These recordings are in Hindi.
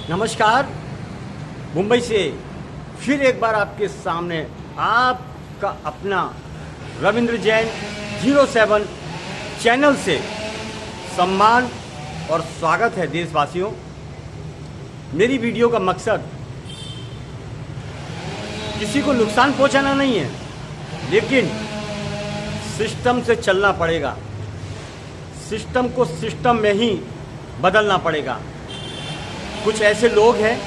नमस्कार। मुंबई से फिर एक बार आपके सामने आपका अपना रविंद्र जैन 07 चैनल से सम्मान और स्वागत है देशवासियों। मेरी वीडियो का मकसद किसी को नुकसान पहुंचाना नहीं है, लेकिन सिस्टम से चलना पड़ेगा। सिस्टम को सिस्टम में ही बदलना पड़ेगा। कुछ ऐसे लोग हैं,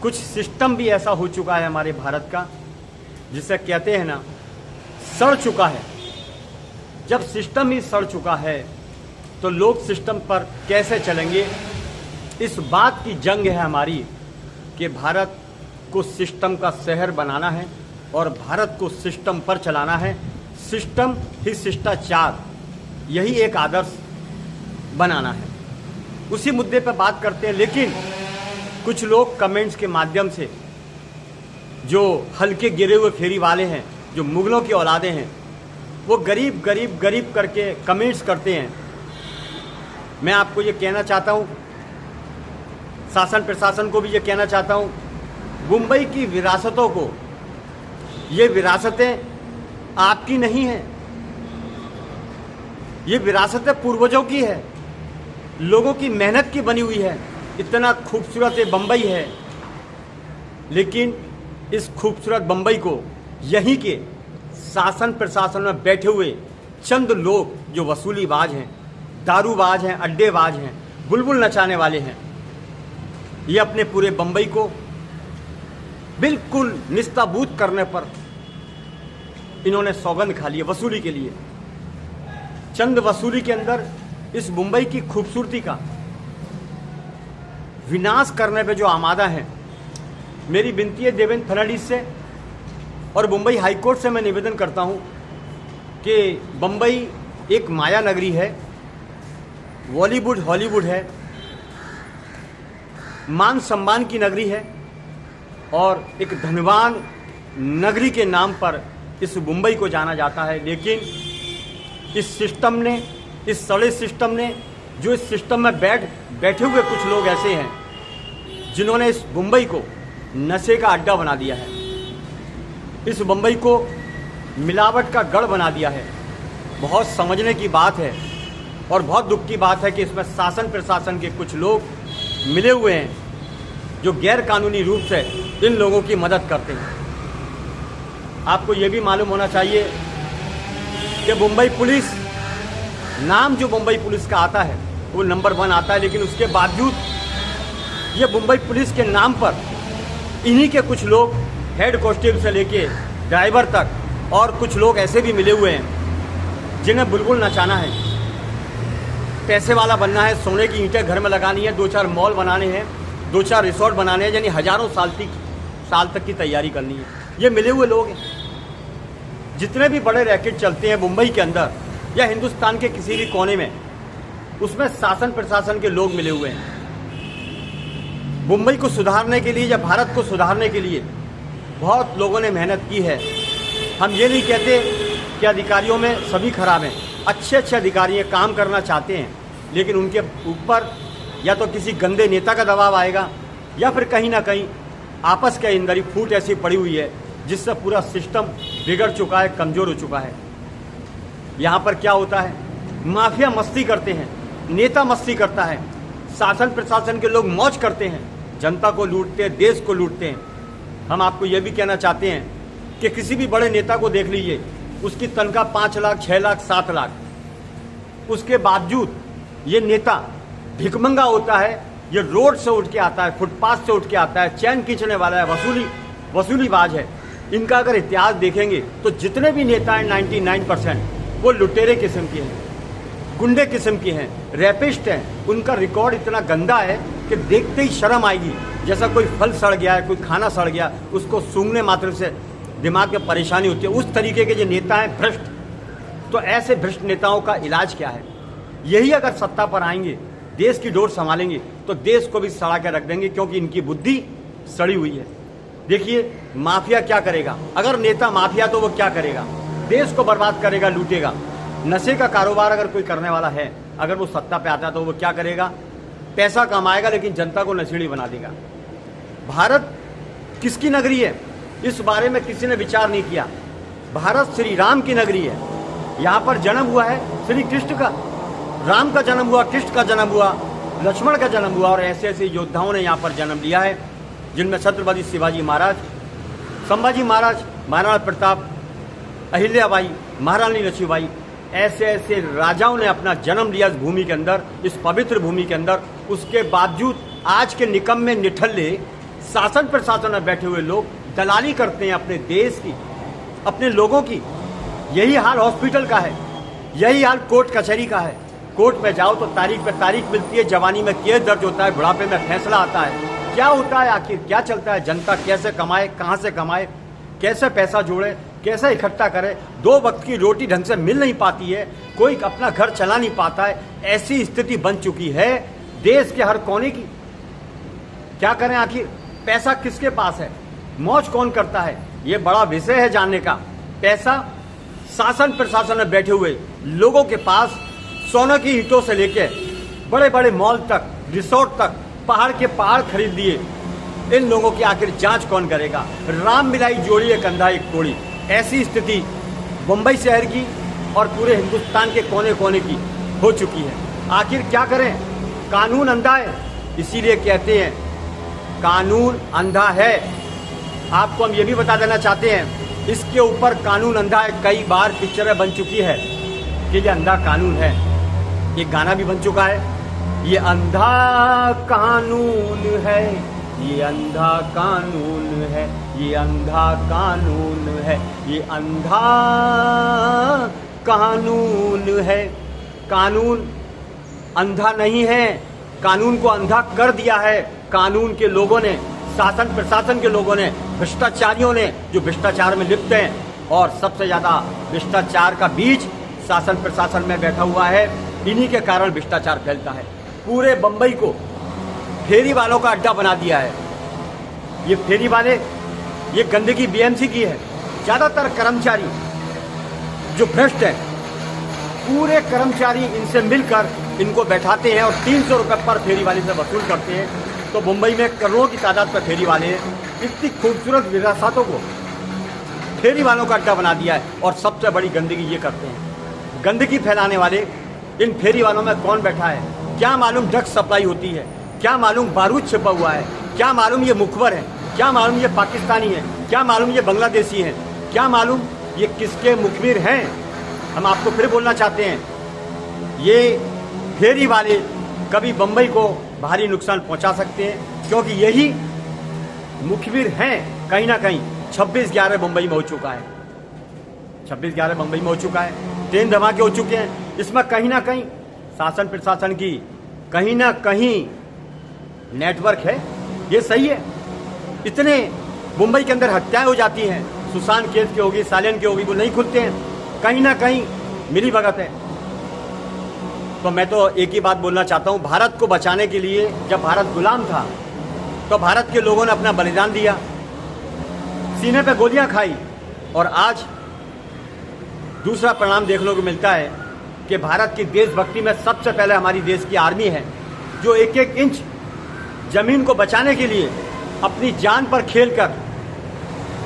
कुछ सिस्टम भी ऐसा हो चुका है हमारे भारत का, जिसे कहते हैं ना, सड़ चुका है। जब सिस्टम ही सड़ चुका है तो लोग सिस्टम पर कैसे चलेंगे? इस बात की जंग है हमारी कि भारत को सिस्टम का शहर बनाना है और भारत को सिस्टम पर चलाना है। सिस्टम ही शिष्टाचार, यही एक आदर्श बनाना है। उसी मुद्दे पर बात करते हैं, लेकिन कुछ लोग कमेंट्स के माध्यम से, जो हल्के गिरे हुए फेरी वाले हैं, जो मुगलों की औलादे हैं, वो गरीब गरीब गरीब करके कमेंट्स करते हैं। मैं आपको ये कहना चाहता हूँ, शासन प्रशासन को भी ये कहना चाहता हूँ, मुंबई की विरासतों को, ये विरासतें आपकी नहीं हैं, ये विरासतें पूर्वजों की है, लोगों की मेहनत की बनी हुई है। इतना खूबसूरत ये बम्बई है, लेकिन इस खूबसूरत बम्बई को यहीं के शासन प्रशासन में बैठे हुए चंद लोग, जो वसूलीबाज हैं, दारूबाज हैं, अड्डेबाज हैं, बुलबुल नचाने वाले हैं, ये अपने पूरे बम्बई को बिल्कुल निस्ताबूत करने पर इन्होंने सौगंध खा ली है वसूली के लिए। चंद वसूली के अंदर इस मुंबई की खूबसूरती का विनाश करने पे जो आमादा है। मेरी विनती है देवेंद्र फडणवीस से और मुंबई हाईकोर्ट से मैं निवेदन करता हूं कि मुंबई एक माया नगरी है, बॉलीवुड हॉलीवुड है, मान सम्मान की नगरी है और एक धनवान नगरी के नाम पर इस मुंबई को जाना जाता है। लेकिन इस सिस्टम ने, इस सड़े सिस्टम ने, जो इस सिस्टम में बैठे हुए कुछ लोग ऐसे हैं जिन्होंने इस मुंबई को नशे का अड्डा बना दिया है, इस मुंबई को मिलावट का गढ़ बना दिया है। बहुत समझने की बात है और बहुत दुख की बात है कि इसमें शासन प्रशासन के कुछ लोग मिले हुए हैं, जो गैर कानूनी रूप से इन लोगों की मदद करते हैं। आपको ये भी मालूम होना चाहिए कि मुंबई पुलिस, नाम जो मुंबई पुलिस का आता है वो नंबर 1 आता है, लेकिन उसके बावजूद ये मुंबई पुलिस के नाम पर इन्हीं के कुछ लोग, हेड कांस्टेबल से लेके ड्राइवर तक, और कुछ लोग ऐसे भी मिले हुए हैं जिन्हें बुलबुल नचाना है, पैसे वाला बनना है, सोने की ईंटें घर में लगानी है, 2-4 मॉल बनाने हैं, 2-4 रिसोर्ट बनाने हैं, यानी हजारों साल तक की तैयारी करनी है। ये मिले हुए लोग हैं। जितने भी बड़े रैकेट चलते हैं मुंबई के अंदर या हिंदुस्तान के किसी भी कोने में, उसमें शासन प्रशासन के लोग मिले हुए हैं। मुंबई को सुधारने के लिए या भारत को सुधारने के लिए बहुत लोगों ने मेहनत की है। हम ये नहीं कहते कि अधिकारियों में सभी खराब हैं, अच्छे अधिकारी काम करना चाहते हैं, लेकिन उनके ऊपर या तो किसी गंदे नेता का दबाव आएगा या फिर कहीं ना कहीं आपस के अंदर ही फूट ऐसी पड़ी हुई है जिससे पूरा सिस्टम बिगड़ चुका है, कमज़ोर हो चुका है। यहाँ पर क्या होता है, माफिया मस्ती करते हैं, नेता मस्ती करता है, शासन प्रशासन के लोग मौज करते हैं, जनता को लूटते हैं, देश को लूटते हैं। हम आपको ये भी कहना चाहते हैं कि किसी भी बड़े नेता को देख लीजिए, उसकी तनख्वाह 5 लाख, 6 लाख, 7 लाख, उसके बावजूद ये नेता भिखमंगा होता है। ये रोड से उठ के आता है, फुटपाथ से उठ के आता है, चैन खींचने वाला है, वसूलीबाज है। इनका अगर इतिहास देखेंगे तो जितने भी नेता हैं 99% वो लुटेरे किस्म के हैं, गुंडे किस्म के हैं, रैपिस्ट हैं। उनका रिकॉर्ड इतना गंदा है कि देखते ही शर्म आएगी। जैसा कोई फल सड़ गया है, कोई खाना सड़ गया, उसको सूंघने मात्र से दिमाग में परेशानी होती है। उस तरीके के जो नेता हैं भ्रष्ट, तो ऐसे भ्रष्ट नेताओं का इलाज क्या है? यही अगर सत्ता पर आएंगे, देश की डोर संभालेंगे, तो देश को भी सड़ा के रख देंगे, क्योंकि इनकी बुद्धि सड़ी हुई है। देखिए माफिया क्या करेगा, अगर नेता माफिया तो वो क्या करेगा? देश को बर्बाद करेगा, लूटेगा। नशे का कारोबार अगर कोई करने वाला है, अगर वो सत्ता पे आता है तो वो क्या करेगा? पैसा कमाएगा लेकिन जनता को नशेड़ी बना देगा। भारत किसकी नगरी है, इस बारे में किसी ने विचार नहीं किया। भारत श्री राम की नगरी है। यहाँ पर जन्म हुआ है श्री कृष्ण का, राम का जन्म हुआ, कृष्ण का जन्म हुआ, लक्ष्मण का जन्म हुआ, और ऐसे ऐसे योद्धाओं ने यहाँ पर जन्म लिया है, जिनमें छत्रपति शिवाजी महाराज, संभाजी महाराज, महाराणा प्रताप, अहिल्याबाई, महारानी लक्ष्मीबाई, ऐसे ऐसे राजाओं ने अपना जन्म लिया इस भूमि के अंदर, इस पवित्र भूमि के अंदर। उसके बावजूद आज के निकम्मे निठल्ले शासन प्रशासन में बैठे हुए लोग दलाली करते हैं अपने देश की, अपने लोगों की। यही हाल हॉस्पिटल का है, यही हाल कोर्ट कचहरी का है। कोर्ट में जाओ तो तारीख पे तारीख मिलती है, जवानी में केस दर्ज होता है, बुढ़ापे में फैसला आता है। क्या होता है आखिर, क्या चलता है? जनता कैसे कमाए, कहाँ से कमाए, कैसे पैसा जोड़े, कैसे इकट्ठा करे? 2 वक्त की रोटी ढंग से मिल नहीं पाती है, कोई अपना घर चला नहीं पाता है। ऐसी स्थिति बन चुकी है देश के हर कोने की। क्या करें आखिर? पैसा किसके पास है, मौज कौन करता है, ये बड़ा विषय है जानने का। पैसा शासन प्रशासन में बैठे हुए लोगों के पास, सोने की ईंटों से लेके बड़े बड़े मॉल तक, रिसोर्ट तक, पहाड़ के पहाड़ खरीद लिए। इन लोगों की आखिर जांच कौन करेगा? राम मिलाई जोड़ी एक कंधा एक तोड़ी, ऐसी स्थिति मुंबई शहर की और पूरे हिंदुस्तान के कोने कोने की हो चुकी है। आखिर क्या करें? कानून अंधा है, इसीलिए कहते हैं कानून अंधा है। आपको हम ये भी बता देना चाहते हैं, इसके ऊपर कानून अंधा है कई बार पिक्चरें बन चुकी है कि ये अंधा कानून है। एक गाना भी बन चुका है, ये अंधा कानून है, ये अंधा कानून है, ये अंधा कानून है, ये अंधा कानून है। कानून अंधा नहीं है, कानून को अंधा कर दिया है कानून के लोगों ने, शासन प्रशासन के लोगों ने, भ्रष्टाचारियों ने, जो भ्रष्टाचार में लिप्त हैं। और सबसे ज़्यादा भ्रष्टाचार का बीज शासन प्रशासन में बैठा हुआ है। इन्हीं के कारण भ्रष्टाचार फैलता है। पूरे बंबई को फेरी वालों का अड्डा बना दिया है। ये फेरी वाले, ये गंदगी बीएमसी की है। ज़्यादातर कर्मचारी जो भ्रष्ट हैं, पूरे कर्मचारी इनसे मिलकर इनको बैठाते हैं और 300 रुपये पर फेरी वाले से वसूल करते हैं। तो मुंबई में करोड़ों की तादाद पर फेरी वाले हैं। इतनी खूबसूरत विरासतों को फेरी वालों का अड्डा बना दिया है। और सबसे बड़ी गंदगी ये करते हैं, गंदगी फैलाने वाले इन फेरी वालों में कौन बैठा है? क्या मालूम ड्रग्स सप्लाई होती है, क्या मालूम बारूद छिपा हुआ है, क्या मालूम ये मुखबर है, क्या मालूम ये पाकिस्तानी है, क्या मालूम ये बांग्लादेशी हैं, क्या मालूम ये किसके मुखबिर हैं। हम आपको फिर बोलना चाहते हैं, ये फेरी वाले कभी बंबई को भारी नुकसान पहुंचा सकते हैं, क्योंकि यही मुखबिर हैं। कहीं ना कहीं 26/11 मुंबई में हो चुका है, 26/11 मुंबई में हो चुका है, ट्रेन धमाके हो चुके हैं। इसमें कहीं ना कहीं शासन प्रशासन की कहीं ना कहीं नेटवर्क है। ये सही है, इतने मुंबई के अंदर हत्याएं हो जाती हैं, सुशांत केस की होगी, सालियन की होगी, वो नहीं खुलते हैं। कहीं ना कहीं मिली भगत है। तो मैं तो एक ही बात बोलना चाहता हूँ, भारत को बचाने के लिए जब भारत गुलाम था तो भारत के लोगों ने अपना बलिदान दिया, सीने पे गोलियां खाई। और आज दूसरा परिणाम देखने को मिलता है कि भारत की देशभक्ति में सबसे पहले हमारी देश की आर्मी है, जो एक एक इंच जमीन को बचाने के लिए अपनी जान पर खेलकर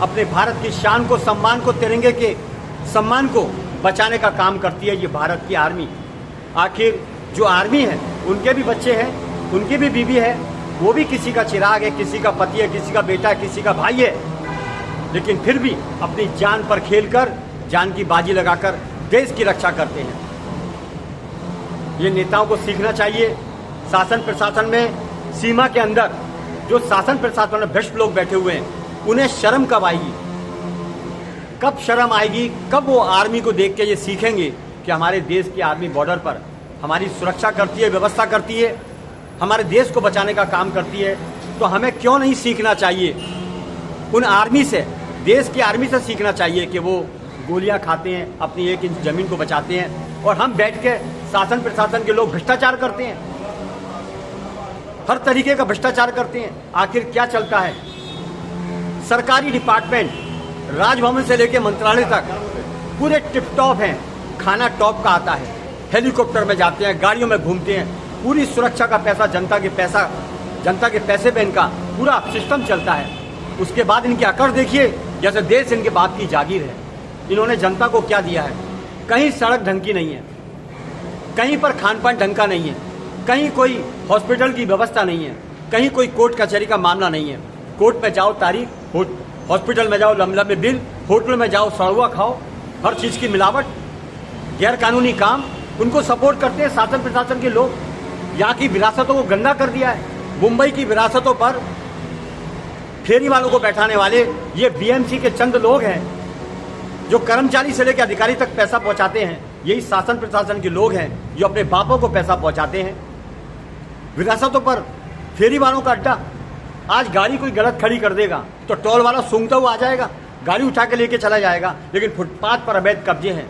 अपने भारत की शान को, सम्मान को, तिरंगे के सम्मान को बचाने का काम करती है ये भारत की आर्मी। आखिर जो आर्मी है उनके भी बच्चे हैं, उनकी भी बीवी है, वो भी किसी का चिराग है, किसी का पति है, किसी का बेटा है, किसी का भाई है, लेकिन फिर भी अपनी जान पर खेलकर, जान की बाजी लगाकर देश की रक्षा करते हैं। ये नेताओं को सीखना चाहिए। शासन प्रशासन में सीमा के अंदर जो शासन प्रशासन में भ्रष्ट लोग बैठे हुए हैं, उन्हें शर्म कब आएगी? कब शर्म आएगी? कब वो आर्मी को देख के ये सीखेंगे कि हमारे देश की आर्मी बॉर्डर पर हमारी सुरक्षा करती है, व्यवस्था करती है, हमारे देश को बचाने का काम करती है। तो हमें क्यों नहीं सीखना चाहिए उन आर्मी से, देश की आर्मी से सीखना चाहिए कि वो गोलियां खाते हैं, अपनी एक इंच जमीन को बचाते हैं, और हम बैठ के शासन प्रशासन के लोग भ्रष्टाचार करते हैं, हर तरीके का भ्रष्टाचार करते हैं। आखिर क्या चलता है? सरकारी डिपार्टमेंट, राजभवन से लेकर मंत्रालय तक पूरे टिप टॉप हैं, खाना टॉप का आता है, हेलीकॉप्टर में जाते हैं, गाड़ियों में घूमते हैं, पूरी सुरक्षा का पैसा जनता के पैसे पे इनका पूरा सिस्टम चलता है। उसके बाद इनकी अकड़ देखिए, जैसे देश इनके बाप की जागीर है। इन्होंने जनता को क्या दिया है? कहीं सड़क ढंग की नहीं है, कहीं पर खान पान ढंग का नहीं है, कहीं कोई हॉस्पिटल की व्यवस्था नहीं है, कहीं कोई कोर्ट कचहरी का मामला नहीं है। कोर्ट में जाओ तारीख, हॉस्पिटल में जाओ लंबे बिल, होटल में जाओ सड़ुआ खाओ, हर चीज़ की मिलावट, गैर कानूनी काम, उनको सपोर्ट करते हैं शासन प्रशासन के लोग। यहाँ की विरासतों को गंदा कर दिया है। मुंबई की विरासतों पर फेरी वालों को बैठाने वाले ये बीएमसी के चंद लोग हैं जो कर्मचारी से लेकर अधिकारी तक पैसा पहुंचाते हैं। यही शासन प्रशासन के लोग हैं जो अपने बापों को पैसा पहुंचाते हैं। विरासतों पर फेरी वालों का अड्डा। आज गाड़ी कोई गलत खड़ी कर देगा तो टोल वाला सूंघता हुआ आ जाएगा, गाड़ी उठा के लेके चला जाएगा। लेकिन फुटपाथ पर अवैध कब्जे हैं,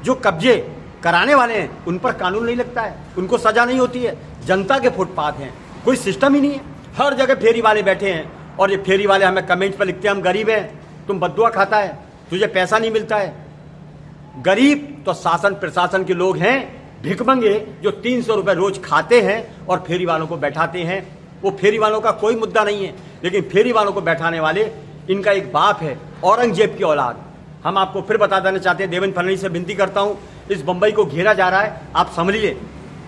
जो कब्जे कराने वाले हैं उन पर कानून नहीं लगता है, उनको सजा नहीं होती है। जनता के फुटपाथ हैं, कोई सिस्टम ही नहीं है। हर जगह फेरी वाले बैठे हैं और ये फेरी वाले हमें कमेंट पर लिखते हैं हम गरीब हैं, तुम बद्दुआ खाता है, तुझे पैसा नहीं मिलता है। गरीब तो शासन प्रशासन के लोग हैं, भिखमंगे जो 300 रुपये रोज खाते हैं और फेरी वालों को बैठाते हैं। वो फेरी वालों का कोई मुद्दा नहीं है, लेकिन फेरी वालों को बैठाने वाले इनका एक बाप है, औरंगजेब की औलाद। हम आपको फिर बता देना चाहते हैं, देवेंद्र फडणवीस से विनती करता हूं, इस बंबई को घेरा जा रहा है, आप समझिए।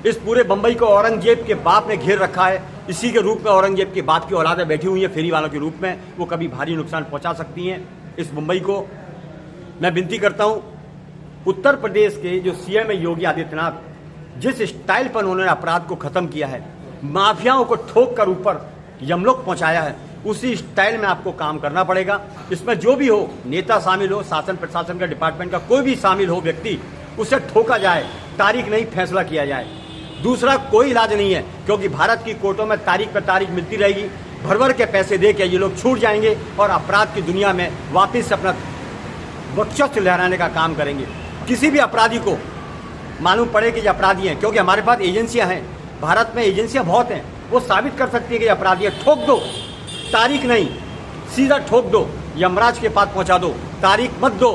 इस पूरे बंबई को औरंगजेब के बाप ने घेर रखा है। इसी के रूप में औरंगजेब के बाप की औलादें बैठी हुई हैं फेरी वालों के रूप में। वो कभी भारी नुकसान पहुंचा सकती हैं इस मुंबई को। मैं विनती करता हूं, उत्तर प्रदेश के जो सीएम है योगी आदित्यनाथ, जिस स्टाइल पर उन्होंने अपराध को खत्म किया है, माफियाओं को ठोक कर ऊपर यमलोक पहुंचाया है, उसी स्टाइल में आपको काम करना पड़ेगा। इसमें जो भी हो, नेता शामिल हो, शासन प्रशासन का डिपार्टमेंट का कोई भी शामिल हो व्यक्ति, उसे ठोका जाए, तारीख नहीं फैसला किया जाए। दूसरा कोई इलाज नहीं है, क्योंकि भारत की कोर्टों में तारीख पर तारीख मिलती रहेगी। भर भर के पैसे दे के ये लोग छूट जाएंगे और अपराध की दुनिया में वापस अपना वर्चस्व लहराने का काम करेंगे। किसी भी अपराधी को मालूम पड़े कि ये अपराधी हैं, क्योंकि हमारे पास एजेंसियां हैं, भारत में एजेंसियां बहुत हैं, वो साबित कर सकती है कि ये अपराधी है। ठोक दो, तारीख नहीं, सीधा ठोक दो, यमराज के पास पहुंचा दो, तारीख मत दो,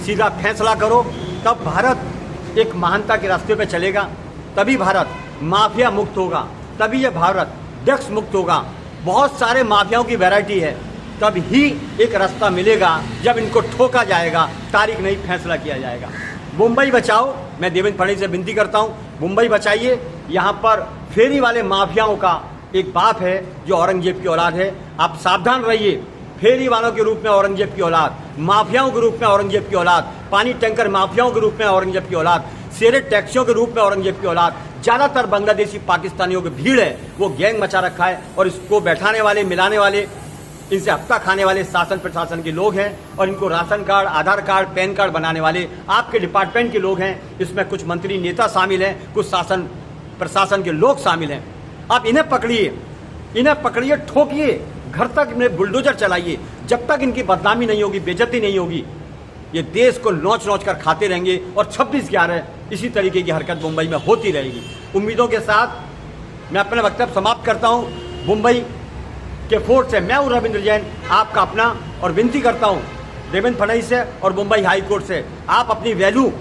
सीधा फैसला करो। तब भारत एक महानता के रास्ते पे चलेगा, तभी भारत माफिया मुक्त होगा, तभी ये भारत ड्रग्स मुक्त होगा। बहुत सारे माफियाओं की वैरायटी है, तब ही एक रास्ता मिलेगा जब इनको ठोका जाएगा, तारीख नहीं फैसला किया जाएगा। मुंबई बचाओ, मैं देवेंद्र फडणवीस से विनती करता हूँ, मुंबई बचाइए। यहाँ पर फेरी वाले माफियाओं का एक बाप है जो औरंगजेब की औलाद है। आप सावधान रहिए, फेरी वालों के रूप में औरंगजेब की औलाद, माफियाओं के रूप में औरंगजेब की औलाद, पानी टैंकर माफियाओं के रूप में औरंगजेब की औलाद, शेरे टैक्सियों के रूप में औरंगजेब की औलाद। ज्यादातर बांग्लादेशी पाकिस्तानियों की भीड़ है, वो गैंग मचा रखा है और इसको बैठाने वाले, मिलाने वाले, इनसे हफ्ता खाने वाले शासन प्रशासन के लोग हैं और इनको राशन कार्ड, आधार कार्ड, पैन कार्ड बनाने वाले आपके डिपार्टमेंट के लोग हैं। इसमें कुछ मंत्री नेता शामिल हैं, कुछ शासन प्रशासन के लोग शामिल हैं। आप इन्हें पकड़िए, ठोकिए, घर तक इन्हें बुलडोजर चलाइए। जब तक इनकी बदनामी नहीं होगी, बेइज्जती नहीं होगी, ये देश को नोच नोच कर खाते रहेंगे और 26/11 इसी तरीके की हरकत मुंबई में होती रहेगी। उम्मीदों के साथ मैं अपना वक्तव्य समाप्त करता हूँ। मुंबई के फोर्ट से मैं हूँ रविंद्र जैन, आपका अपना, और विनती करता हूँ देवेंद्र फडणवीस से और मुंबई हाई कोर्ट से, आप अपनी वैल्यू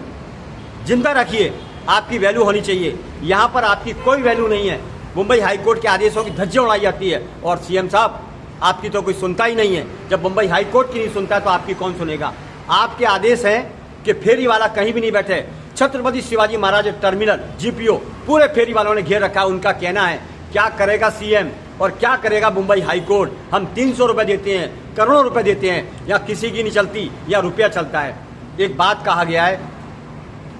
जिंदा रखिए। आपकी वैल्यू होनी चाहिए, यहाँ पर आपकी कोई वैल्यू नहीं है। मुंबई हाई कोर्ट के आदेशों की धज्जियां उड़ाई जाती है और सीएम साहब आपकी तो कोई सुनता ही नहीं है। जब मुंबई हाई कोर्ट की नहीं सुनता तो आपकी कौन सुनेगा? आपके आदेश हैं कि फेरी वाला कहीं भी नहीं बैठे। छत्रपति शिवाजी महाराज टर्मिनल, जीपीओ, पूरे फेरी वालों ने घेर रखा है। उनका कहना है क्या करेगा सीएम और क्या करेगा मुंबई हाई कोर्ट? हम 300 रुपये देते हैं, करोड़ों रुपए देते हैं, या किसी की नहीं चलती, या रुपया चलता है। एक बात कहा गया है,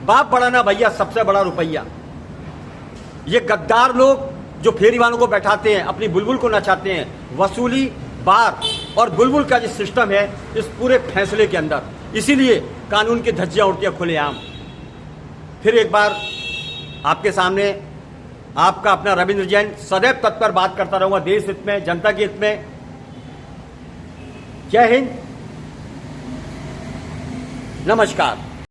बाप बड़ा ना भैया, सबसे बड़ा रुपया। ये गद्दार लोग जो फेरी वालों को बैठाते हैं, अपनी बुलबुल को नचाते हैं, वसूली, बार और बुलबुल का जो सिस्टम है इस पूरे फैसले के अंदर, इसीलिए कानून की धज्जियां उड़ती हैं खुलेआम। फिर एक बार आपके सामने आपका अपना रविंद्र जैन सदैव तत्पर बात करता रहूंगा, देश हित में, जनता के हित में। जय हिंद, नमस्कार।